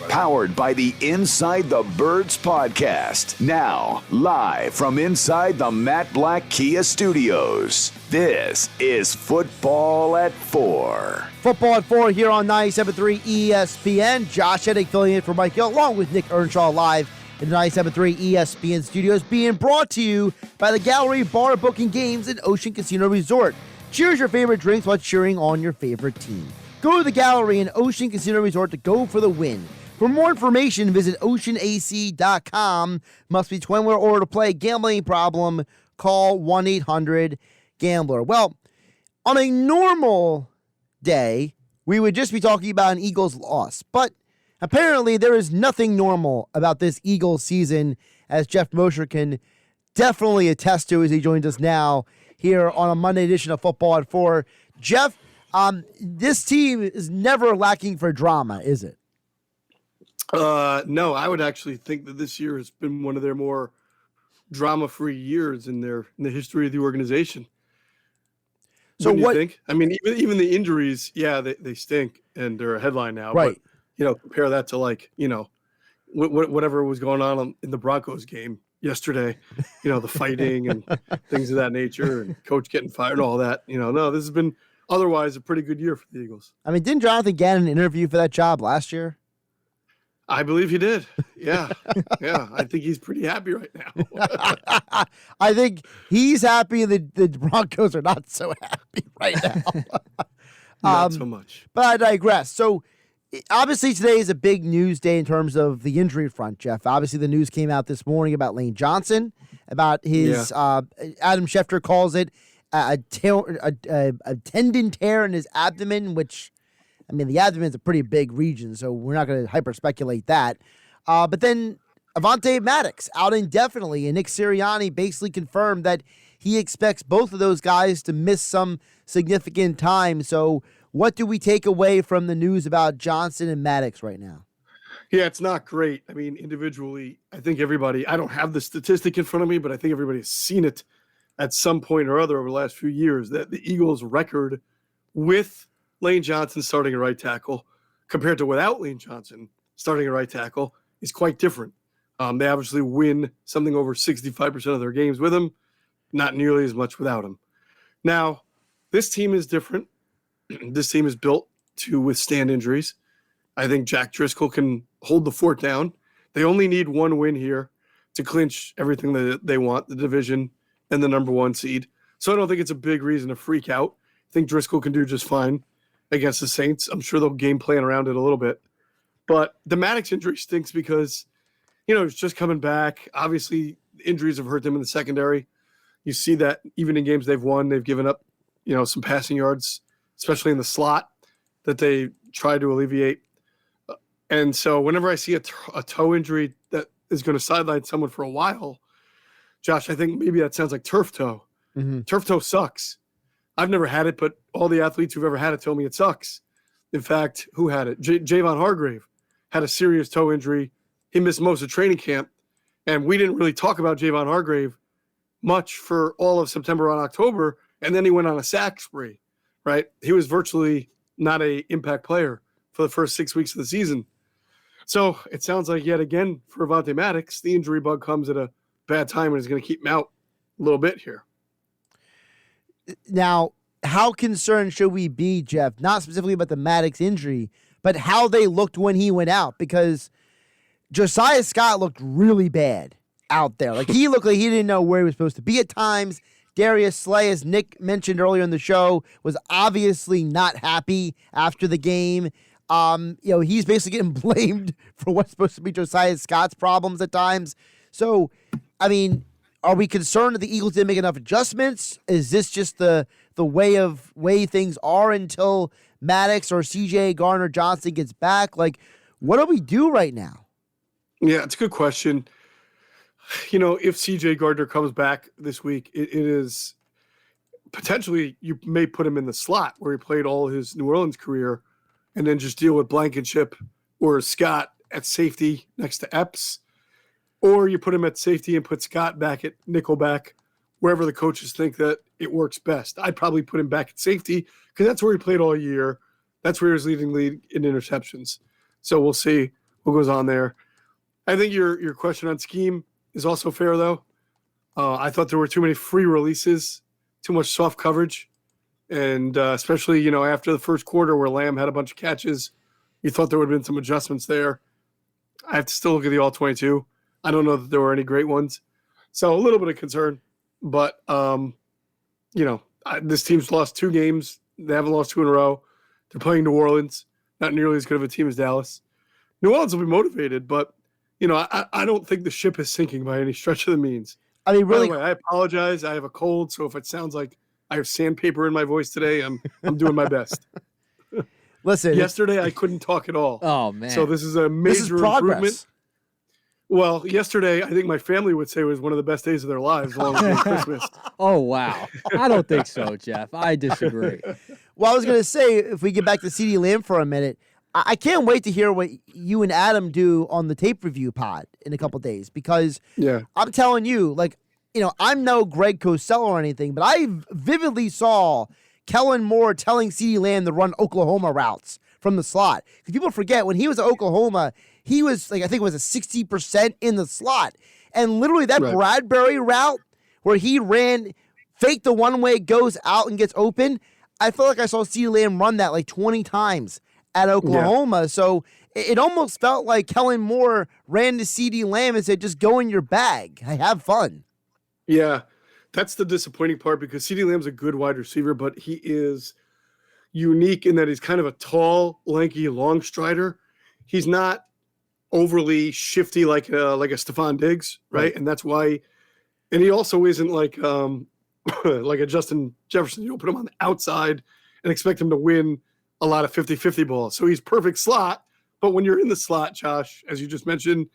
Powered by the Inside the Birds podcast. Now, live from inside the Matt Black Kia Studios. This is Football at 4. Football at 4 here on 97.3 ESPN. Josh Hennig filling in for Mike Hill, along with Nick Earnshaw, live in the 97.3 ESPN studios, being brought to you by the Gallery Bar Booking Games at Ocean Casino Resort. Cheers your favorite drinks while cheering on your favorite team. Go to the Gallery in Ocean Casino Resort to go for the win. For more information, visit oceanac.com. Must be 21 or older to play. Gambling problem, call 1-800-GAMBLER. Well, on a normal day, we would just be talking about an Eagles loss. But apparently there is nothing normal about this Eagles season, as Geoff Mosher can definitely attest to as he joins us now here on a Monday edition of Football at 4. Jeff, this team is never lacking for drama, is it? No, I would actually think that this year has been one of their more drama-free years in the history of the organization. So what what do you think? I mean, even the injuries, yeah, they stink and they're a headline now. Right. But compare that to whatever was going on in the Broncos game yesterday. The fighting and things of that nature, and coach getting fired and all that. No, this has been otherwise a pretty good year for the Eagles. I mean, didn't Jonathan Gannon interview for that job last year? I believe he did. Yeah. Yeah. I think he's pretty happy right now. I think he's happy. The Broncos are not so happy right now. Not so much. But I digress. So obviously today is a big news day in terms of the injury front, Jeff. Obviously the news came out this morning about Lane Johnson, about his, Adam Schefter calls it a tendon tear in his abdomen, which, I mean, the abdomen is a pretty big region, so we're not going to hyper-speculate that. But then Avonte Maddox out indefinitely, and Nick Sirianni basically confirmed that he expects both of those guys to miss some significant time. So what do we take away from the news about Johnson and Maddox right now? Yeah, it's not great. I mean, individually, I think everybody, I don't have the statistic in front of me, but I think everybody's seen it at some point or other over the last few years, that the Eagles' record with Lane Johnson starting at right tackle compared to without Lane Johnson starting at right tackle is quite different. They obviously win something over 65% of their games with him, not nearly as much without him. Now, this team is different. This team is built to withstand injuries. I think Jack Driscoll can hold the fort down. They only need one win here to clinch everything that they want, the division and the number one seed. So I don't think it's a big reason to freak out. I think Driscoll can do just fine against the Saints. I'm sure they'll game plan around it a little bit. But the Maddox injury stinks because, he's just coming back. Obviously, injuries have hurt them in the secondary. You see that even in games they've won, they've given up, some passing yards, especially in the slot, that they try to alleviate. And so whenever I see a toe injury that is going to sideline someone for a while, Josh, I think maybe that sounds like turf toe. Mm-hmm. Turf toe sucks. I've never had it, but all the athletes who've ever had it tell me it sucks. In fact, who had it? Javon Hargrave had a serious toe injury. He missed most of training camp, and we didn't really talk about Javon Hargrave much for all of September and October, and then he went on a sack spree, right? He was virtually not an impact player for the first 6 weeks of the season. So it sounds like yet again for Avonte Maddox, the injury bug comes at a bad time and is going to keep him out a little bit here. Now, how concerned should we be, Jeff, not specifically about the Maddox injury, but how they looked when he went out? Because Josiah Scott looked really bad out there. Like, he looked like he didn't know where he was supposed to be at times. Darius Slay, as Nick mentioned earlier in the show, was obviously not happy after the game. He's basically getting blamed for what's supposed to be Josiah Scott's problems at times. So, I mean, are we concerned that the Eagles didn't make enough adjustments? Is this just the way things are until Maddox or CJ Gardner-Johnson gets back? Like, what do we do right now? Yeah, it's a good question. If CJ Gardner comes back this week, it is potentially, you may put him in the slot where he played all his New Orleans career and then just deal with Blankenship or Scott at safety next to Epps. Or you put him at safety and put Scott back at nickelback, wherever the coaches think that it works best. I'd probably put him back at safety because that's where he played all year. That's where he was leading league in interceptions. So we'll see. what goes on there. I think your question on scheme is also fair, though. I thought there were too many free releases, too much soft coverage, and especially, after the first quarter where Lamb had a bunch of catches, you thought there would have been some adjustments there. I have to still look at the all-22. I don't know that there were any great ones. So a little bit of concern, but, this team's lost 2 games. They haven't lost 2 in a row. They're playing New Orleans, not nearly as good of a team as Dallas. New Orleans will be motivated, but, I don't think the ship is sinking by any stretch of the means. I mean, really, by the way, I apologize. I have a cold, so if it sounds like I have sandpaper in my voice today, I'm doing my best. listen. Yesterday, I couldn't talk at all. Oh, man. So this is a major improvement. Well, yesterday, I think my family would say was one of the best days of their lives, along with Christmas. Oh, wow. I don't think so, Geoff. I disagree. Well, I was going to say, if we get back to CeeDee Lamb for a minute, I can't wait to hear what you and Adam do on the tape review pod in a couple days, because I'm telling you, I'm no Greg Cosell or anything, but I vividly saw Kellen Moore telling CeeDee Lamb to run Oklahoma routes from the slot. Because people forget, when he was at Oklahoma, he was, I think it was a 60% in the slot. And literally that Bradbury route where he faked the one-way, goes out and gets open, I felt like I saw CeeDee Lamb run that 20 times at Oklahoma. Yeah. So it almost felt like Kellen Moore ran to CeeDee Lamb and said, just go in your bag. Have fun. Yeah, that's the disappointing part, because CeeDee Lamb's a good wide receiver, but he is unique in that he's kind of a tall, lanky, long strider. He's not overly shifty like a Stephon Diggs, right? And that's why – and he also isn't like like a Justin Jefferson. You don't put him on the outside and expect him to win a lot of 50-50 balls. So he's perfect slot, but when you're in the slot, Josh, as you just mentioned,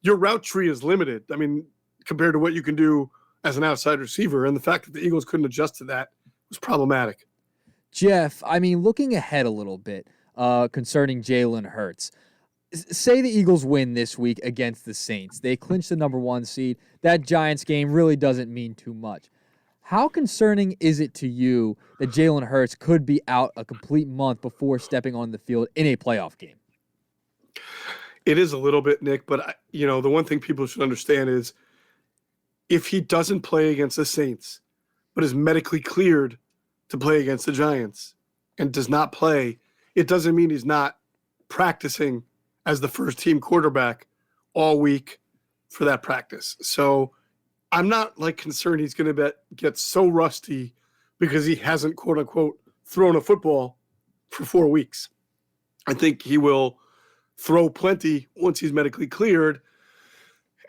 your route tree is limited. I mean, compared to what you can do as an outside receiver, and the fact that the Eagles couldn't adjust to that was problematic. Geoff, I mean, looking ahead a little bit concerning Jalen Hurts, say the Eagles win this week against the Saints. They clinch the number 1 seed. That Giants game really doesn't mean too much. How concerning is it to you that Jalen Hurts could be out a complete month before stepping on the field in a playoff game? It is a little bit, Nick, but the one thing people should understand is if he doesn't play against the Saints, but is medically cleared to play against the Giants and does not play, it doesn't mean he's not practicing as the first team quarterback all week for that practice. So I'm not concerned he's going to get so rusty because he hasn't, quote unquote, thrown a football for 4 weeks. I think he will throw plenty once he's medically cleared.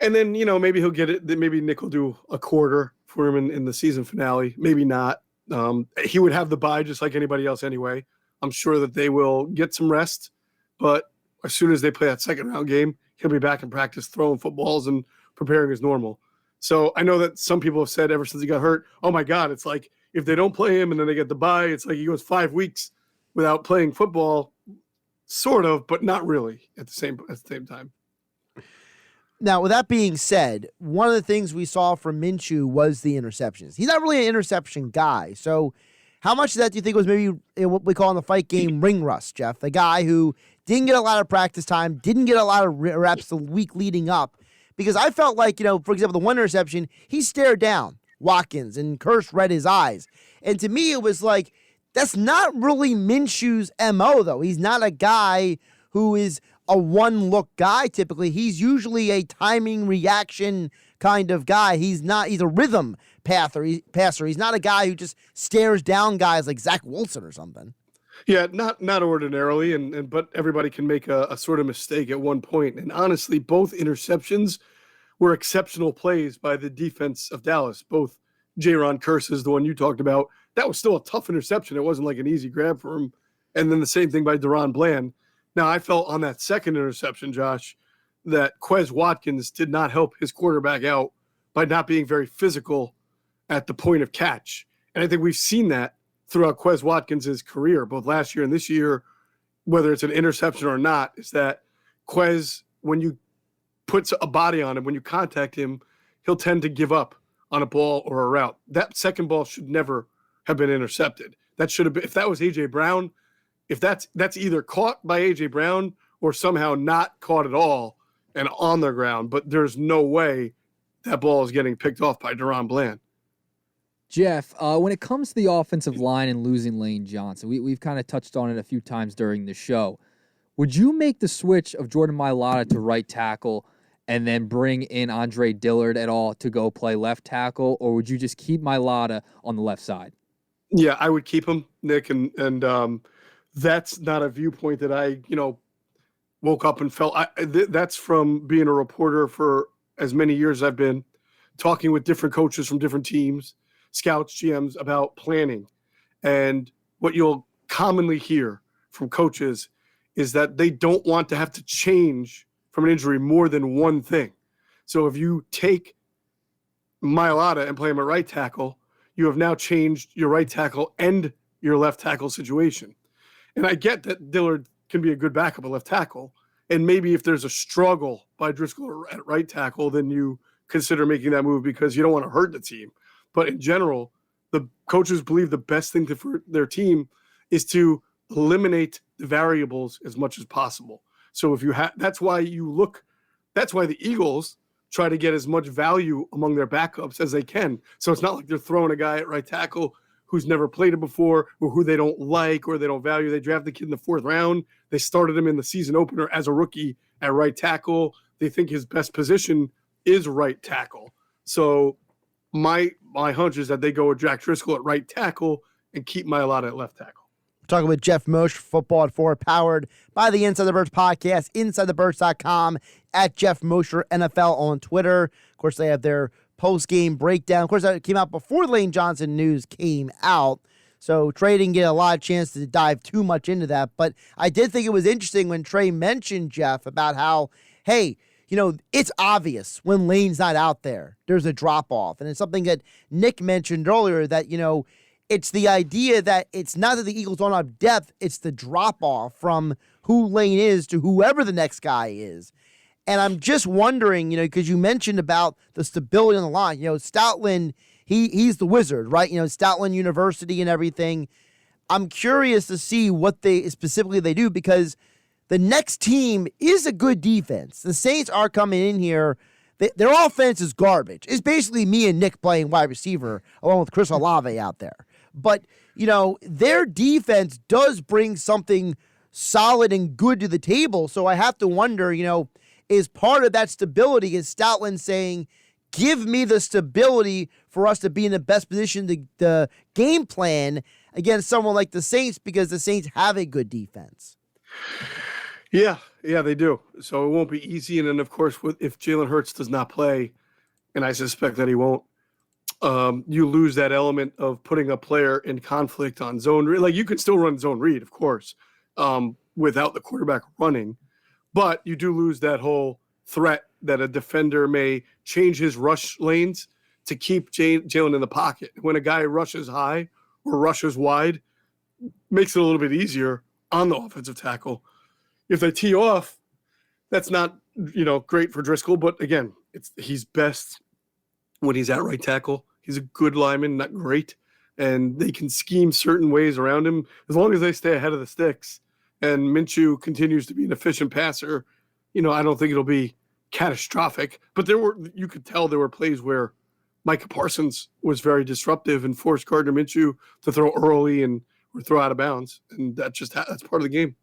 And then, maybe he'll get it. Maybe Nick will do a quarter for him in the season finale. Maybe not. He would have the bye just like anybody else anyway. I'm sure that they will get some rest. But as soon as they play that second round game, he'll be back in practice throwing footballs and preparing as normal. So I know that some people have said ever since he got hurt, oh my God, it's like if they don't play him and then they get the bye, it's like he goes 5 weeks without playing football, sort of, but not really at the same time. Now, with that being said, one of the things we saw from Minshew was the interceptions. He's not really an interception guy. So how much of that do you think was maybe what we call in the fight game ring rust, Geoff? The guy who didn't get a lot of practice time, didn't get a lot of reps the week leading up. Because I felt like, for example, the one interception, he stared down Watkins and Kearse read his eyes. And to me, it was like, that's not really Minshew's MO, though. He's not a guy who is a one-look guy, typically. He's usually a timing reaction kind of guy. He's a rhythm passer. He's not a guy who just stares down guys like Zach Wilson or something. Yeah, not ordinarily, but everybody can make a sort of mistake at one point. And honestly, both interceptions were exceptional plays by the defense of Dallas. Both Jaron Kearse's, the one you talked about, that was still a tough interception. It wasn't like an easy grab for him. And then the same thing by Deron Bland. Now, I felt on that second interception, Josh, that Quez Watkins did not help his quarterback out by not being very physical at the point of catch. And I think we've seen that throughout Quez Watkins' career, both last year and this year, whether it's an interception or not, is that Quez, when you put a body on him, when you contact him, he'll tend to give up on a ball or a route. That second ball should never have been intercepted. That should have been, if that was A.J. Brown, if that's either caught by A.J. Brown or somehow not caught at all and on the ground, but there's no way that ball is getting picked off by Deron Bland. Geoff, when it comes to the offensive line and losing Lane Johnson, we've kind of touched on it a few times during the show. Would you make the switch of Jordan Mailata to right tackle and then bring in Andre Dillard at all to go play left tackle, or would you just keep Mailata on the left side? Yeah, I would keep him, Nick, and that's not a viewpoint that I, woke up and felt. That's from being a reporter for as many years as I've been, talking with different coaches from different teams, scouts, GMs, about planning. And what you'll commonly hear from coaches is that they don't want to have to change from an injury more than one thing. So if you take Mailata and play him at right tackle, you have now changed your right tackle and your left tackle situation. And I get that Dillard can be a good backup at left tackle. And maybe if there's a struggle by Driscoll at right tackle, then you consider making that move because you don't want to hurt the team. But in general, the coaches believe the best thing for their team is to eliminate the variables as much as possible. So if you that's why the Eagles try to get as much value among their backups as they can. So it's not like they're throwing a guy at right tackle who's never played it before or who they don't like or they don't value. They draft the kid in the 4th round. They started him in the season opener as a rookie at right tackle. They think his best position is right tackle. So my hunch is that they go with Jack Driscoll at right tackle and keep Mailata at left tackle. Talking with Geoff Mosher, Football at 4, powered by the Inside the Birds podcast, InsideTheBirds.com, at Geoff Mosher NFL on Twitter. Of course, they have their post-game breakdown. Of course, that came out before Lane Johnson news came out, so Trey didn't get a lot of chance to dive too much into that. But I did think it was interesting when Trey mentioned, Geoff, about how, hey, it's obvious when Lane's not out there, there's a drop-off. And it's something that Nick mentioned earlier that, it's the idea that it's not that the Eagles don't have depth, it's the drop-off from who Lane is to whoever the next guy is. And I'm just wondering, because you mentioned about the stability on the line. Stoutland, he's the wizard, right? Stoutland University and everything. I'm curious to see what they specifically do because the next team is a good defense. The Saints are coming in here. Their offense is garbage. It's basically me and Nick playing wide receiver along with Chris Olave out there. But, their defense does bring something solid and good to the table. So I have to wonder, is part of that stability is Stoutland saying, give me the stability for us to be in the best position to game plan against someone like the Saints because the Saints have a good defense. Yeah, they do. So it won't be easy. And then, of course, if Jalen Hurts does not play, and I suspect that he won't, you lose that element of putting a player in conflict on zone read. Like you can still run zone read, of course, without the quarterback running, but you do lose that whole threat that a defender may change his rush lanes to keep Jalen in the pocket. When a guy rushes high or rushes wide, makes it a little bit easier on the offensive tackle. If they tee off, that's not, great for Driscoll, but again, he's best when he's at right tackle. He's a good lineman, not great, and they can scheme certain ways around him as long as they stay ahead of the sticks. And Minshew continues to be an efficient passer. I don't think it'll be catastrophic, but you could tell there were plays where Micah Parsons was very disruptive and forced Gardner Minshew to throw early or throw out of bounds, and that's part of the game.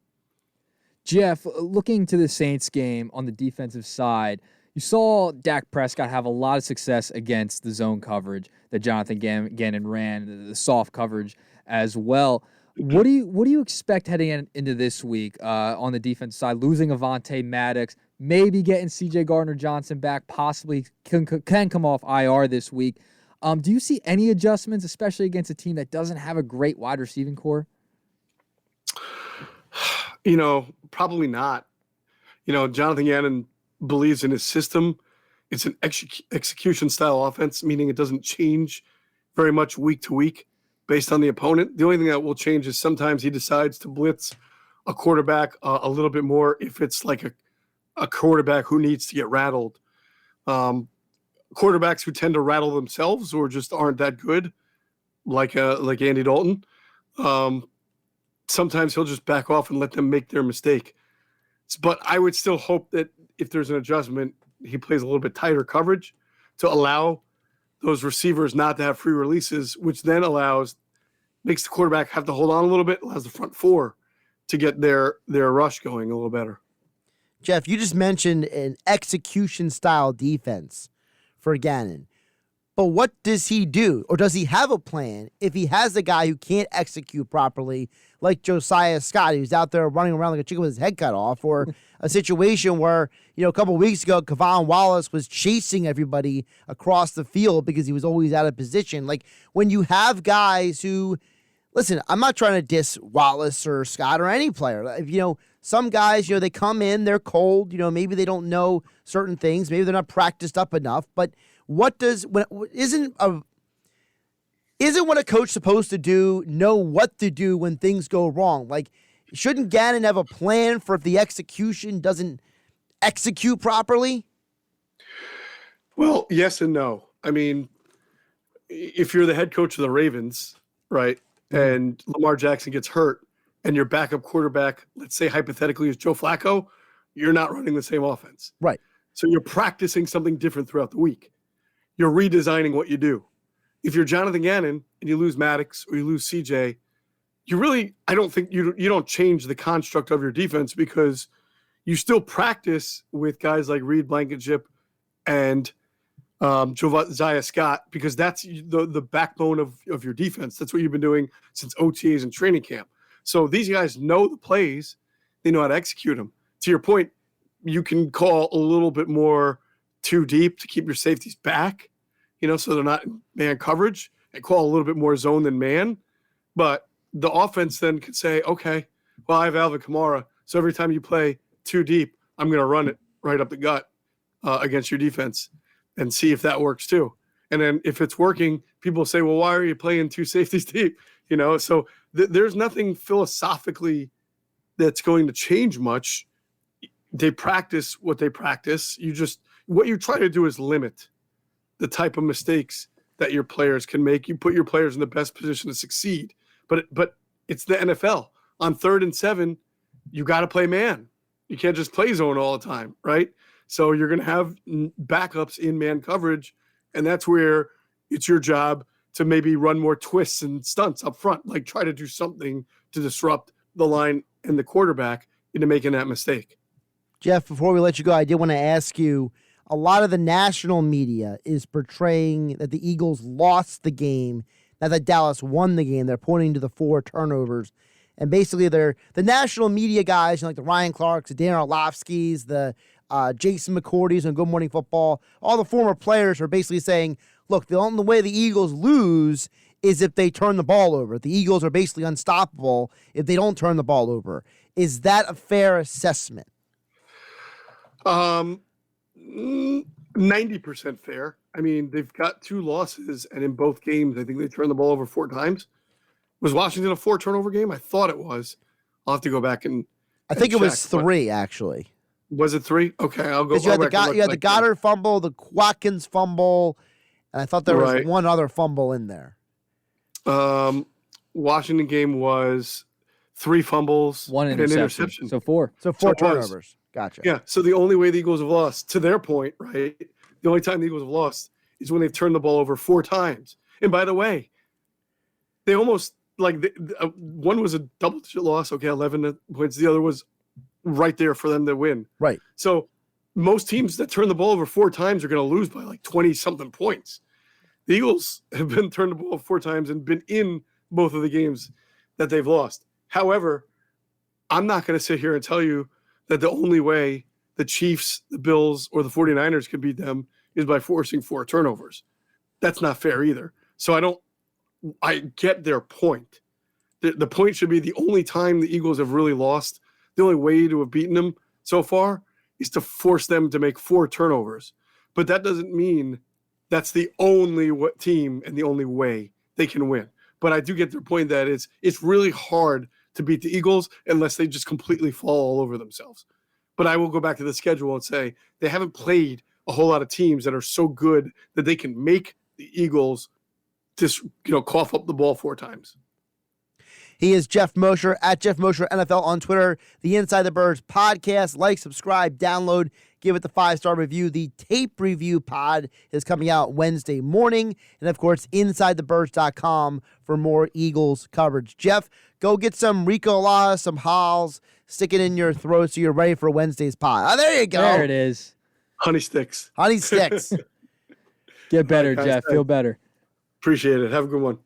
Geoff, looking to the Saints game on the defensive side, you saw Dak Prescott have a lot of success against the zone coverage that Jonathan Gannon ran, the soft coverage as well. What do you expect heading into this week on the defense side? Losing Avonte Maddox, maybe getting C.J. Gardner-Johnson back, possibly can come off IR this week. Do you see any adjustments, especially against a team that doesn't have a great wide receiving core? Probably not. Jonathan Gannon believes in his system. It's an execution style offense, meaning it doesn't change very much week to week based on the opponent. The only thing that will change is sometimes he decides to blitz a quarterback a little bit more if it's like a quarterback who needs to get rattled. Quarterbacks who tend to rattle themselves or just aren't that good, like Andy Dalton, sometimes he'll just back off and let them make their mistake. But I would still hope that if there's an adjustment, he plays a little bit tighter coverage to allow those receivers not to have free releases, which then makes the quarterback have to hold on a little bit, allows the front four to get their rush going a little better. Geoff, you just mentioned an execution style defense for Gannon. But what does he do? Or does he have a plan if he has a guy who can't execute properly, like Josiah Scott, who's out there running around like a chicken with his head cut off, or a situation where, a couple of weeks ago, Kavon Wallace was chasing everybody across the field because he was always out of position. Like, when you have guys who, listen, I'm not trying to diss Wallace or Scott or any player. Some guys, they come in, they're cold, maybe they don't know certain things, maybe they're not practiced up enough, but isn't what a coach supposed to do know what to do when things go wrong? Like, shouldn't Gannon have a plan for if the execution doesn't execute properly? Well, yes and no. I mean, if you're the head coach of the Ravens, right, and Lamar Jackson gets hurt and your backup quarterback, let's say hypothetically, is Joe Flacco, you're not running the same offense. Right. So you're practicing something different throughout the week. You're redesigning what you do. If you're Jonathan Gannon and you lose Maddox or you lose CJ, I don't think you don't change the construct of your defense, because you still practice with guys like Reed Blankenship and Josiah Scott, because that's the backbone of your defense. That's what you've been doing since OTAs and training camp. So these guys know the plays. They know how to execute them. To your point, you can call a little bit more too deep to keep your safeties back, so they're not in man coverage, and call a little bit more zone than man. But the offense then could say, okay, well, I have Alvin Kamara, so every time you play too deep, I'm going to run it right up the gut against your defense and see if that works too. And then if it's working, people say, well, why are you playing two safeties deep? So there's nothing philosophically that's going to change much. They practice what they practice. What you try to do is limit the type of mistakes that your players can make. You put your players in the best position to succeed. But it's the NFL. On 3rd and 7, you got to play man. You can't just play zone all the time, right? So you're going to have backups in man coverage, and that's where it's your job to maybe run more twists and stunts up front, like try to do something to disrupt the line and the quarterback into making that mistake. Geoff, before we let you go, I did want to ask you, a lot of the national media is portraying that the Eagles lost the game, not that Dallas won the game. They're pointing to the 4 turnovers. And basically, the national media guys, like the Ryan Clarks, the Dan Orlovskis, the Jason McCourtys on Good Morning Football, all the former players are basically saying, look, the only way the Eagles lose is if they turn the ball over. The Eagles are basically unstoppable if they don't turn the ball over. Is that a fair assessment? 90% fair. I mean, they've got 2 losses, and in both games, I think they turned the ball over 4 times. Was Washington a 4 turnover game? I thought it was. I'll have to go back and I think check, it was 3, actually. Was it 3? Okay, I'll go. You had the Goddard fumble, the Watkins fumble, and I thought there was one other fumble in there. Washington game was 3 fumbles, 1 interception. So 4. So 4 turnovers. Gotcha. Yeah. So the only way the Eagles have lost, to their point, right? The only time the Eagles have lost is when they've turned the ball over 4 times. And by the way, they almost one was a double-digit loss. Okay, 11 points. The other was right there for them to win. Right. So most teams that turn the ball over 4 times are going to lose by 20-something points. The Eagles have been turned the ball over 4 times and been in both of the games that they've lost. However, I'm not going to sit here and tell you that the only way the Chiefs, the Bills, or the 49ers could beat them is by forcing 4 turnovers. That's not fair either. So I get their point. The point should be the only time the Eagles have really lost, the only way to have beaten them so far is to force them to make 4 turnovers. But that doesn't mean that's the only team and the only way they can win. But I do get their point that it's really hard to beat the Eagles unless they just completely fall all over themselves. But I will go back to the schedule and say they haven't played a whole lot of teams that are so good that they can make the Eagles just cough up the ball 4 times. He is Geoff Mosher at Geoff Mosher NFL on Twitter. The Inside the Birds podcast. Like, subscribe, download, give it the 5-star review. The tape review pod is coming out Wednesday morning. And of course, InsideTheBirds.com for more Eagles coverage. Geoff, go get some Rico La, some Halls, stick it in your throat so you're ready for Wednesday's pod. Oh, there you go. There it is. Honey sticks. Honey sticks. Get better, Guys, Geoff. Feel better. Appreciate it. Have a good one.